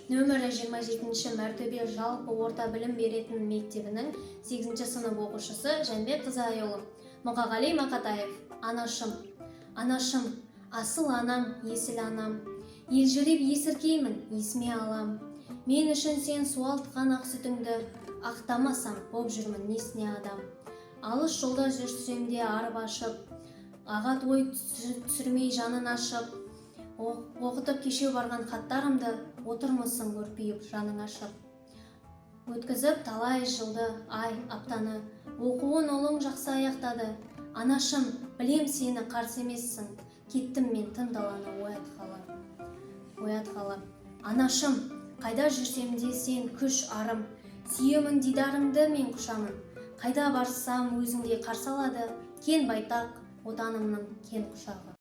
нөмірі 27 мәртөбе жалпы орта білім беретін мектебінің 8 сынып оқушысы Жәнбек Қызайұлы. Мұқағали Мақатаев. Анашым, асыл анам, есіл анам. Елжіреп есіркеймін, есіме алам. Мен үшін сен суалтқан ақ сүтіңді, ақтамасам боп жүрмін несіне адам. Алыс жолда жүрсем де арып ашып, ағат ой түсірмей жанын ашып, оқытып кеше барған хаттарымды отырмысың өрпейіп жаның ашып. Өткізіп талай жылды, ай, аптаны, оқуын ұлың жақсы аяқтады. Анашым, білем сені қарсы емессің, кеттім мен тың даланы оятқалы. Анашым, қайда жүрсем де сен күш арым, сүйемін дидарыңды мен құшамын. Қайда барсам өзіңдей қарсы алады, кен байтақ отанымның кен құшағы.